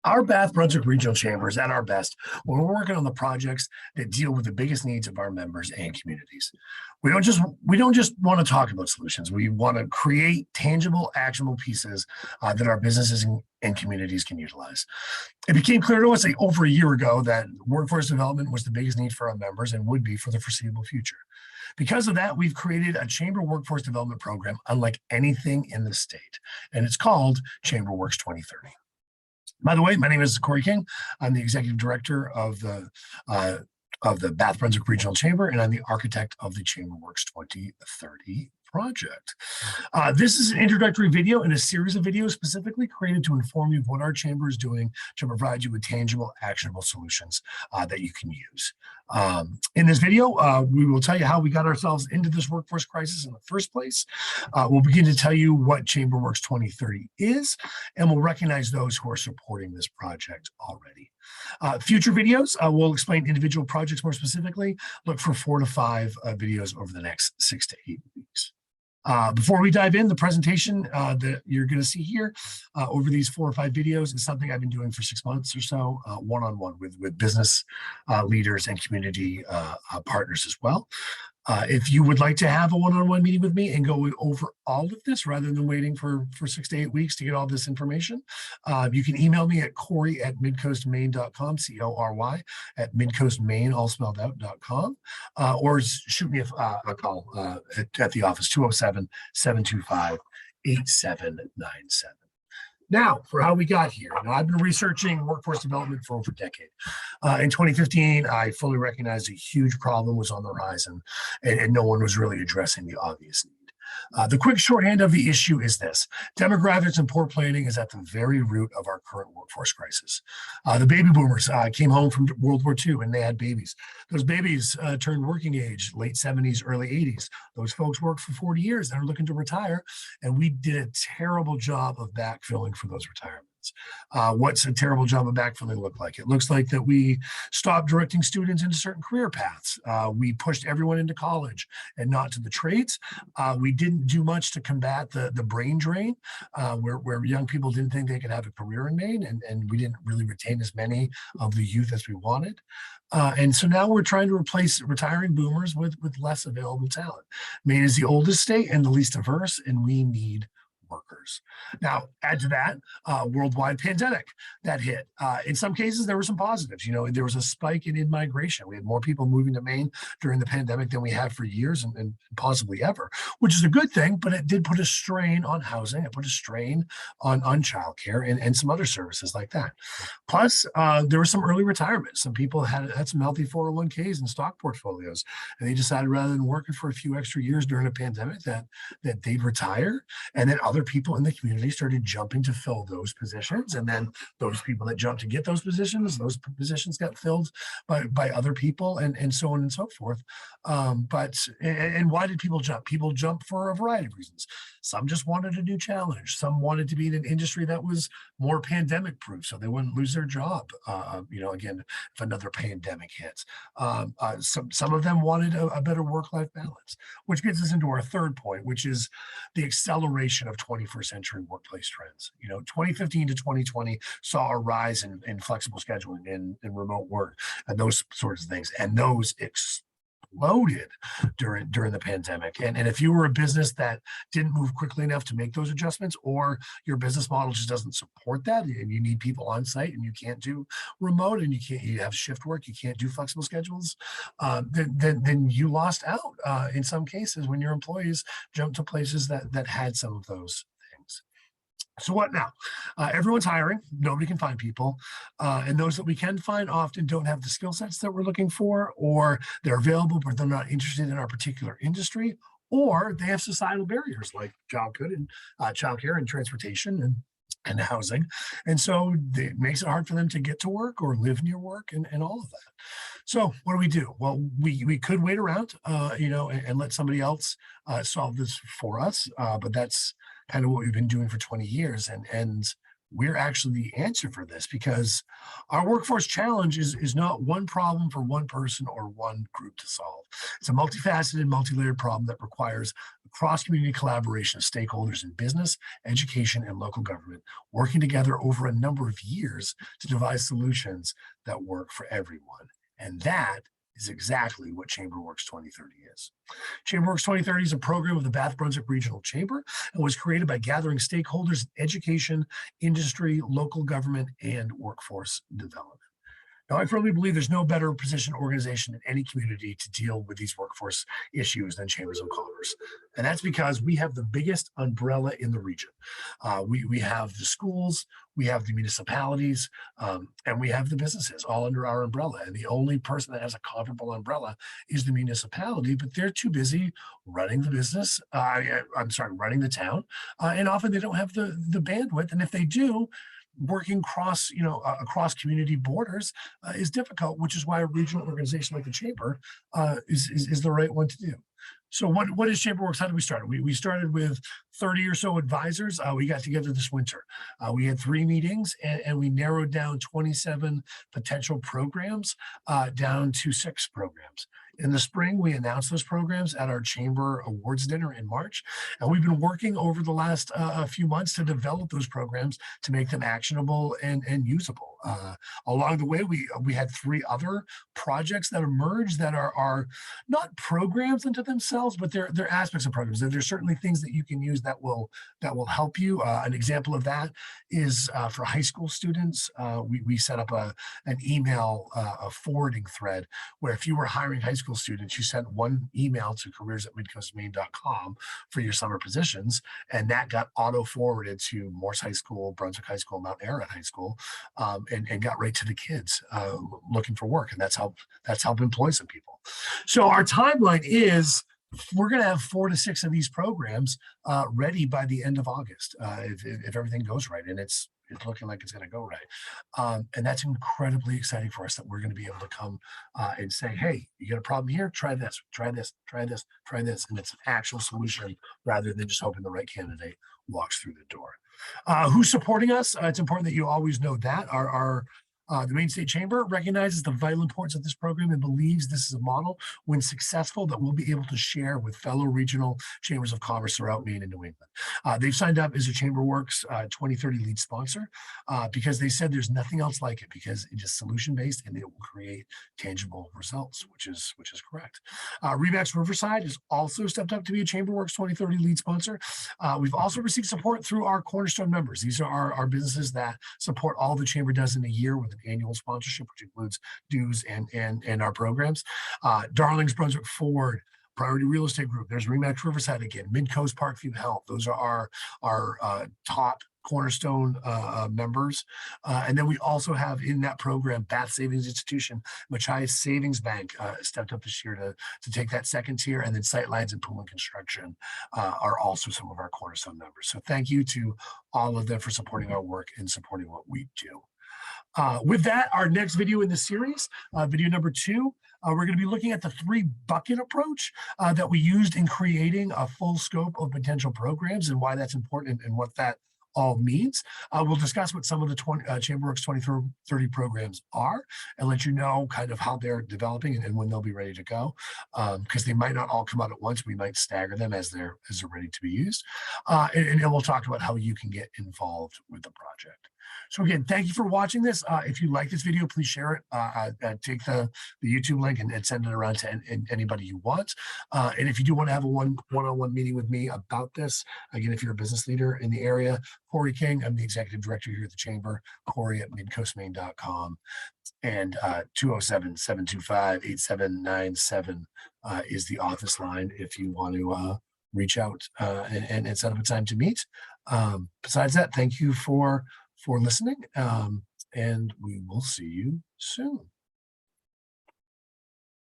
Our Bath-Brunswick Regional Chamber is at our best when we're working on the projects that deal with the biggest needs of our members and communities. We don't just want to talk about solutions. We want to create tangible, actionable pieces that our businesses and communities can utilize. It became clear to us over a year ago that workforce development was the biggest need for our members and would be for the foreseeable future. Because of that, we've created a chamber workforce development program unlike anything in the state, and it's called Chamber Works 2030. By the way, my name is Cory. I'm the executive director of the Bath-Brunswick Regional Chamber, and I'm the architect of the Chamber Works 2030 project. This is an introductory video in a series of videos specifically created to inform you of what our chamber is doing to provide you with tangible, actionable solutions that you can use. In this video, we will tell you how we got ourselves into this workforce crisis in the first place. We'll begin to tell you what Chamber Works 2030 is, and we'll recognize those who are supporting this project already. Future videos, we'll explain individual projects more specifically. Look for 4 to 5 videos over the next 6 to 8 weeks. Before we dive in, the presentation that you're going to see here over these 4 or 5 videos is something I've been doing for 6 months or so, one-on-one with business leaders and community partners as well. If you would like to have a one-on-one meeting with me and go over all of this rather than waiting for 6 to 8 weeks to get all this information, you can email me at cory@midcoastmaine.com, CORY @midcoastmaine, all spelled out.com, or shoot me a call at the office, 207-725-8797. Now, for how we got here. Now, I've been researching workforce development for over a decade. In 2015, I fully recognized a huge problem was on the horizon, and no one was really addressing the obvious need. The quick shorthand of the issue is this: demographics and poor planning is at the very root of our current workforce crisis. The baby boomers came home from World War II and they had babies. Those babies turned working age, late 70s, early 80s. Those folks worked for 40 years and are looking to retire, and we did a terrible job of backfilling for those retirements. What's a terrible job of backfilling look like? It looks like that we stopped directing students into certain career paths. We pushed everyone into college and not to the trades. We didn't do much to combat the brain drain, where young people didn't think they could have a career in Maine, and we didn't really retain as many of the youth as we wanted. And so now we're trying to replace retiring boomers with less available talent. Maine is the oldest state and the least diverse, and we need workers. Now, add to that worldwide pandemic that hit. In some cases, there were some positives. There was a spike in migration. We had more people moving to Maine during the pandemic than we had for years and possibly ever, which is a good thing, but it did put a strain on housing. It put a strain on childcare and some other services like that. Plus, there was some early retirement. Some people had some healthy 401ks and stock portfolios, and they decided rather than working for a few extra years during a pandemic that they'd retire, and then other people in the community started jumping to fill those positions. And then those people that jumped to get those positions got filled by other people, and so on and so forth. And why did people jump? People jump for a variety of reasons. Some just wanted a new challenge. Some wanted to be in an industry that was more pandemic proof, so they wouldn't lose their job. Again, if another pandemic hits. Some of them wanted a better work-life balance, which gets us into our third point, which is the acceleration of 21st century workplace trends. 2015 to 2020 saw a rise in flexible scheduling and remote work and those sorts of things, and those exploded during the pandemic. And if you were a business that didn't move quickly enough to make those adjustments, or your business model just doesn't support that, and you need people on site and you can't do remote, and you have shift work, you can't do flexible schedules, then you lost out in some cases when your employees jumped to places that had some of those things. So what now? Everyone's hiring. Nobody can find people. And those that we can find often don't have the skill sets that we're looking for, or they're available, but they're not interested in our particular industry, or they have societal barriers like childcare and transportation and housing. And so it makes it hard for them to get to work or live near work and all of that. So what do? Well, we could wait around, and let somebody else solve this for us. But that's kind of what we've been doing for 20 years. And we're actually the answer for this, because our workforce challenge is not one problem for one person or one group to solve. It's a multifaceted, multi-layered problem that requires cross-community collaboration of stakeholders in business, education, and local government working together over a number of years to devise solutions that work for everyone. And that is exactly what ChamberWorks 2030 is. ChamberWorks 2030 is a program of the Bath-Brunswick Regional Chamber and was created by gathering stakeholders in education, industry, local government, and workforce development. Now, I firmly believe there's no better positioned organization in any community to deal with these workforce issues than Chambers of Commerce. And that's because we have the biggest umbrella in the region. We have the schools, we have the municipalities, and we have the businesses all under our umbrella. And the only person that has a comparable umbrella is the municipality, but they're too busy running the business. Running the town. And often they don't have the bandwidth. And if they do, working across community borders is difficult, which is why a regional organization like the Chamber is the right one to do. So what is ChamberWorks? How did we start? We started with 30 or so advisors. We got together this winter. We had 3 meetings and we narrowed down 27 potential programs down to 6 programs. In the spring, we announced those programs at our Chamber Awards dinner in March. And we've been working over the last few months to develop those programs to make them actionable and usable. Along the way, we had 3 other projects that emerged that are not programs unto themselves, but they're aspects of programs. There's certainly things that you can use that will help you. An example of that is for high school students. We set up an email forwarding thread where if you were hiring high school students, you sent one email to careers@midcoastmaine.com for your summer positions, and that got auto forwarded to Morse High School, Brunswick High School, Mount Ararat High School, and got right to the kids looking for work, and that's helped employ some people. So our timeline is we're going to have 4 to 6 of these programs ready by the end of August if everything goes right, and it's looking like it's going to go right. And that's incredibly exciting for us that we're going to be able to come and say, hey, you got a problem here? Try this, try this, try this, try this. And it's an actual solution rather than just hoping the right candidate walks through the door. Who's supporting us? It's important that you always know that. The Maine State Chamber recognizes the vital importance of this program and believes this is a model, when successful, that we'll be able to share with fellow regional chambers of commerce throughout Maine and New England. They've signed up as a ChamberWorks 2030 lead sponsor because they said there's nothing else like it, because it is solution-based and it will create tangible results, which is correct. Remax Riverside has also stepped up to be a ChamberWorks 2030 lead sponsor. We've also received support through our Cornerstone members. These are our businesses that support all the Chamber does in a year with an annual sponsorship, which includes dues and our programs. Darlings Brunswick Ford, Priority Real Estate Group. There's Remax Riverside again. Mid-Coast Parkview Health. Those are our top Cornerstone members. And then we also have in that program Bath Savings Institution, Machias Savings Bank stepped up this year to take that second tier, and then Sightlines and Pool and Construction are also some of our Cornerstone members. So thank you to all of them for supporting our work and supporting what we do. With that, our next video in the series, video number 2, we're going to be looking at the 3-bucket approach that we used in creating a full scope of potential programs and why that's important and what that all means. We'll discuss what some of the ChamberWorks 2030 programs are and let you know kind of how they're developing and when they'll be ready to go, because they might not all come out at once. We might stagger them as they're ready to be used. And we'll talk about how you can get involved with the project. So again, thank you for watching this. If you like this video, please share it. Take the YouTube link and send it around to anybody you want. And if you do want to have a one-on-one meeting with me about this, again, if you're a business leader in the area, Cory King, I'm the executive director here at the Chamber, Cory@midcoastmaine.com, and 207-725-8797 is the office line if you want to reach out and set up a time to meet. Besides that, thank you for listening, and we will see you soon.